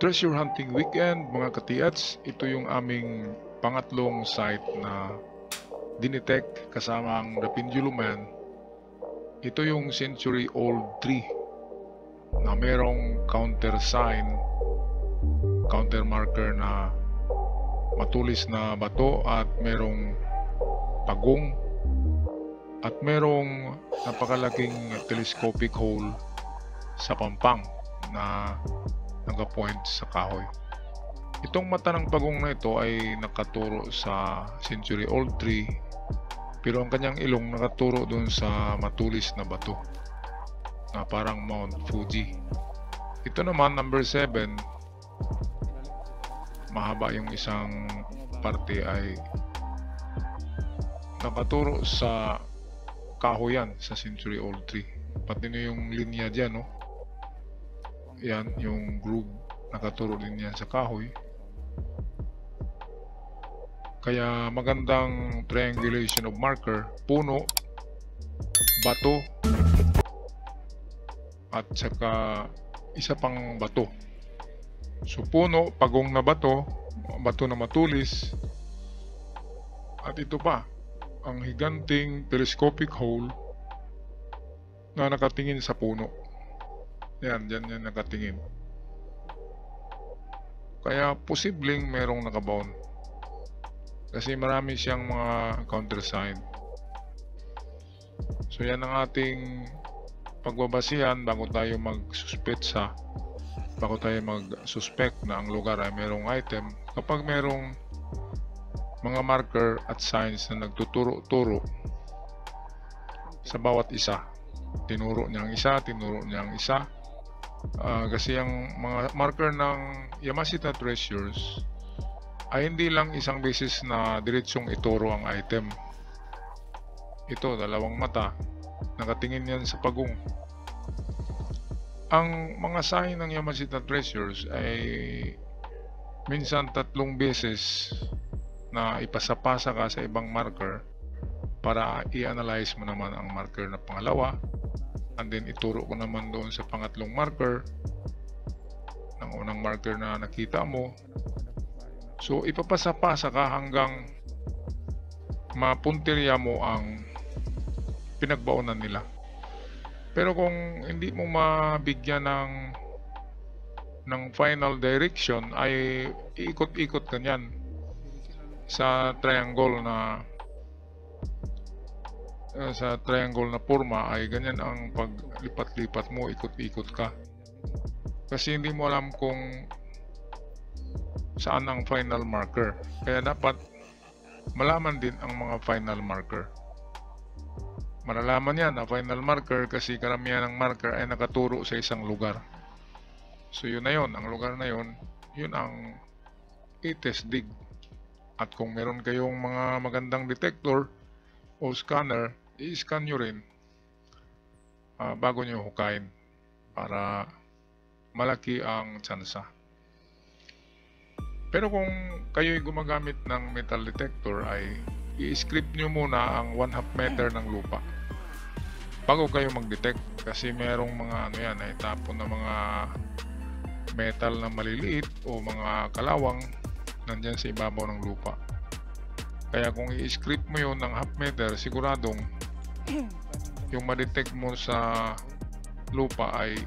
Treasure Hunting Weekend mga ka-TH, ito yung aming pangatlong site na dinetect kasama ang The Pendulum Man. Ito yung century-old tree na merong counter sign, counter marker na matulis na bato at merong pagong at merong napakalaking telescopic hole sa pampang na naka-point sa kahoy. Itong mata ng pagong na ito ay nakaturo sa century-old tree, pero ang kanyang ilong nakaturo dun sa matulis na bato na parang Mount Fuji. Ito naman, number 7, mahaba yung isang parte ay nakaturo sa kahoyan sa century-old tree. Pati na yung linya dyan, no? Yan, yung groove nakaturo din yan sa kahoy. Kaya magandang triangulation of marker, puno, bato, at saka isa pang bato. So puno, pagong na bato, bato na matulis, at ito pa, ang higanting telescopic hole na nakatingin sa puno. Yan, dyan yan nakatingin. Kaya posibleng merong nakabound. Kasi marami siyang mga countersign. So yan ang ating pagbabasihan bago tayo mag-suspetsa, bago tayo mag-suspect na ang lugar ay merong item. Kapag merong mga marker at signs na nagtuturo-turo sa bawat isa. Tinuro niya ang isa, tinuro niya ang isa. Kasi ang mga marker ng Yamashita Treasures ay hindi lang isang beses na diretsong ituro ang item. Ito, dalawang mata, nakatingin yan sa pagong. Ang mga sign ng Yamashita Treasures ay minsan 3 beses na ipasapasa ka sa ibang marker para i-analyze mo naman ang marker na pangalawa. And then ituro ko naman doon sa pangatlong marker ng unang marker na nakita mo. So ipapasa-pasa ka hanggang mapuntirya mo ang pinagbaunan nila. Pero kung hindi mo mabigyan ng final direction, ay iikot-ikot ka niyan sa triangle na forma, ay ganyan ang paglipat-lipat mo, ikot-ikot ka. Kasi hindi mo alam kung saan ang final marker. Kaya dapat malaman din ang mga final marker. Malalaman yan ang final marker kasi karamihan ng marker ay nakaturo sa isang lugar. So yun na yun, ang lugar na yun, yun ang i-test dig. At kung meron kayong mga magandang detector o scanner, i-scan nyo rin bago nyo hukayin para malaki ang tsansa. Pero kung kayo'y gumagamit ng metal detector, ay i-script nyo muna ang 1/2 meter ng lupa bago kayo mag-detect, kasi merong mga ay tapon na mga metal na maliliit o mga kalawang nandyan sa ibabaw ng lupa. Kaya kung i-script mo yun ng 1/2 meter, siguradong yung ma-detect mo sa lupa ay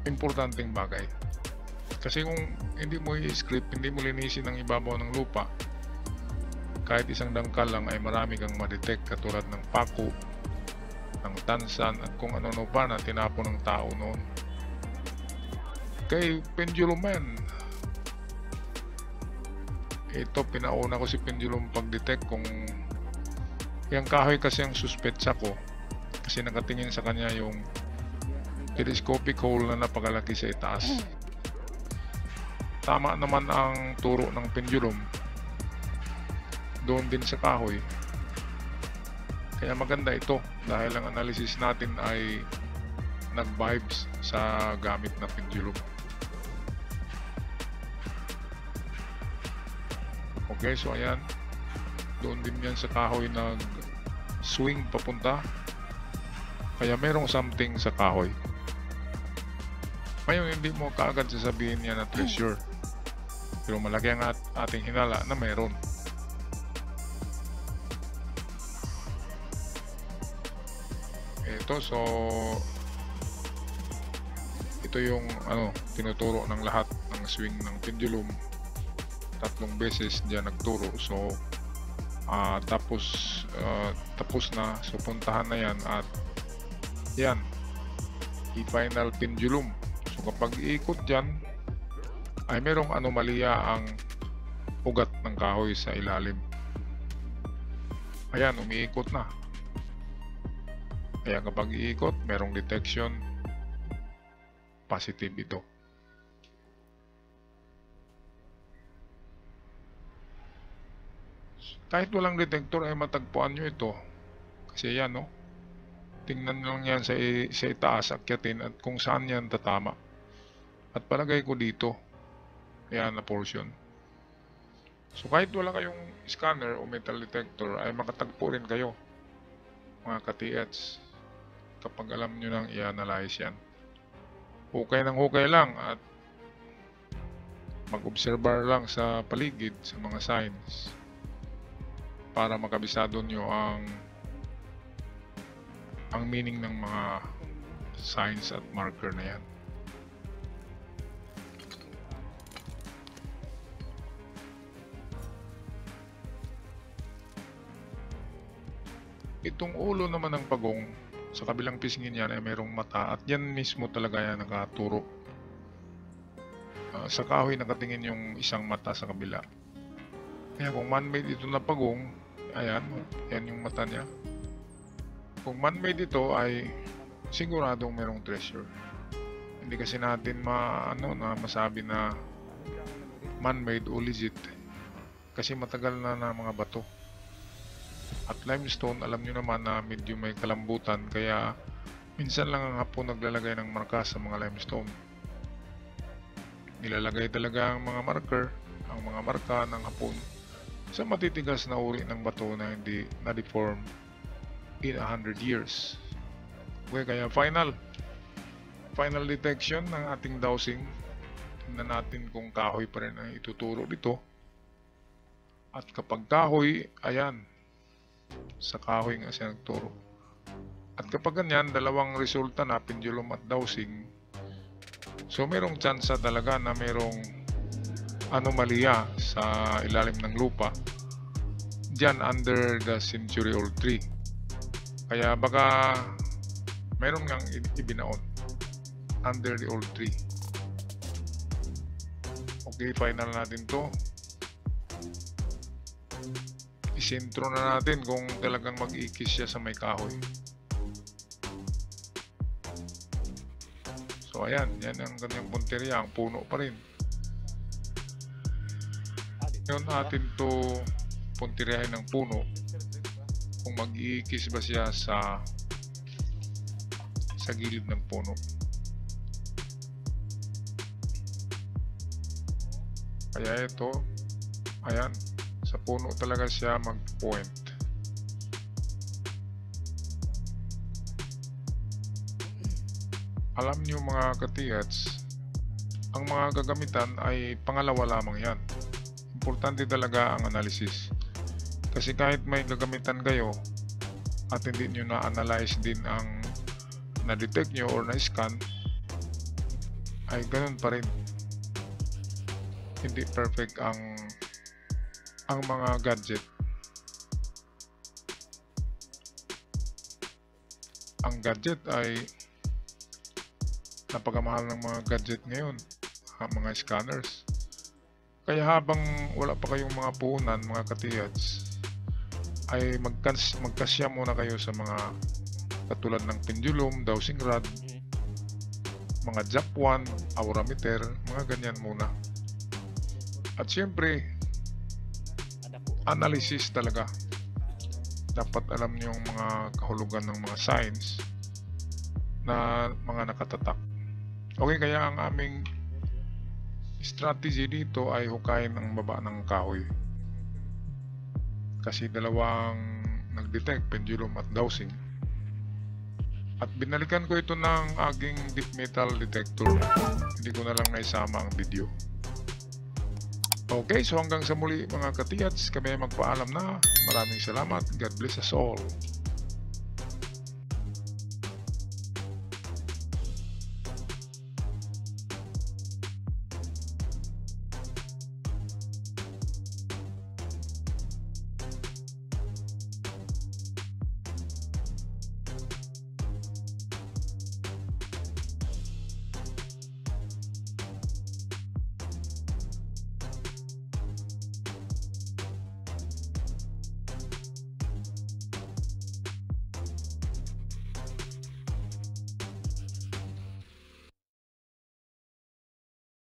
importanteng bagay. Kasi kung hindi mo i-script, hindi mo linisin ang ibabaw ng lupa, kahit isang dangkal lang ay marami kang ma-detect, katulad ng pako, ng tansan, at kung ano pa na tinapon ng tao noon. Kay Pendulum Man, ito, pinauna ko si Pendulum pag-detect kung yung kahoy kasi ang suspetsa ko, kasi nakatingin sa kanya yung telescopic hole na napakalaki sa itaas. Tama naman ang turo ng pendulum doon din sa kahoy. Kaya maganda ito dahil ang analysis natin ay nag-vibes sa gamit na pendulum. Okay, so ayan, doon din yan sa kahoy nag-swing papunta. Kaya merong something sa kahoy. Ngayon, hindi mo kaagad sasabihin niya na treasure. Pero malaki ang ating hinala na mayroon. Ito, so ito yung tinuturo ng lahat ng swing ng pendulum. 3 beses diyan nagturo. So tapos na. So puntahan na yan at yan, i-final pendulum. So kapag iikot dyan ay merong anomalya ang ugat ng kahoy sa ilalim. Ayan, umiikot na. Kaya kapag iikot, merong detection, positive ito. Kahit walang detector ay matagpuan nyo ito. Kasi yan, no? Tingnan lang yan sa itaas, akyatin at kung saan yan tatama. At palagay ko dito, yan na portion. So kahit wala kayong scanner o metal detector ay makatagpo rin kayo, mga ka-TH, kapag alam nyo nang i-analyze yan. Hukay ng hukay lang at mag-obserbar lang sa paligid sa mga signs para makabisado nyo ang meaning ng mga signs at marker na yan. Itong ulo naman ng pagong, sa kabilang pisngin yan ay mayroong mata at yan mismo talaga yan nakaturo. Sa kahoy nakatingin yung isang mata sa kabila. Kaya kung man-made ito na pagong, ayan, yan yung mata niya. Kung man-made ito ay siguradong mayroong treasure. Hindi kasi natin masabi na man-made o legit kasi matagal na mga bato. At limestone, alam nyo naman na medyo may kalambutan, kaya minsan lang ang Hapon naglalagay ng marka sa mga limestone. Nilalagay talaga ang mga marka ng Hapon sa matitigas na uri ng bato na hindi na-deform in 100 years. Okay, kaya final detection ng ating dowsing. Tingnan natin kung kahoy pa rin ang ituturo dito. At kapag kahoy, ayan, sa kahoy nga siya nagturo. At kapag ganyan, dalawang resulta na, pendulum at dowsing, so merong tsansa talaga na merong anomalya sa ilalim ng lupa dyan under the century-old tree. Kaya baka meron ngang ibinaon under the old tree. Okay, final natin to. Isintro na natin kung talagang mag-ikis siya sa may kahoy. So ayan, yan ang kanyang punteriya, ang puno pa rin. Ngayon natin to punteriyahin ng puno kung mag-iikis ba siya sa gilid ng puno. Kaya ito, ayan, sa puno talaga siya mag-point. Alam niyo mga ka-TH, ang mga gagamitan ay pangalawa lamang yan. Importante talaga ang analysis. Kasi kahit may gagamitan kayo at hindi nyo na-analyze din ang na-detect nyo or na-scan, ay ganun pa rin. Hindi perfect ang mga gadget. Ang gadget ay napakamahal ng mga gadget ngayon, mga scanners. Kaya habang wala pa kayong mga puhunan, mga ka-TH, ay magkasya muna kayo sa mga katulad ng pendulum, dowsing rod, mga jack wand, aurameter, mga ganyan muna. At syempre, analysis talaga. Dapat alam niyo yung mga kahulugan ng mga signs na mga nakatatak. Okay, kaya ang aming strategy dito ay hukayin ang baba ng kahoy. Kasi dalawang nag-detect, pendulum at dowsing. At binalikan ko ito ng aking deep metal detector. Hindi ko na lang naisama ang video. Okay, so hanggang sa muli mga katiyats, kami ay magpaalam na. Maraming salamat. God bless us all.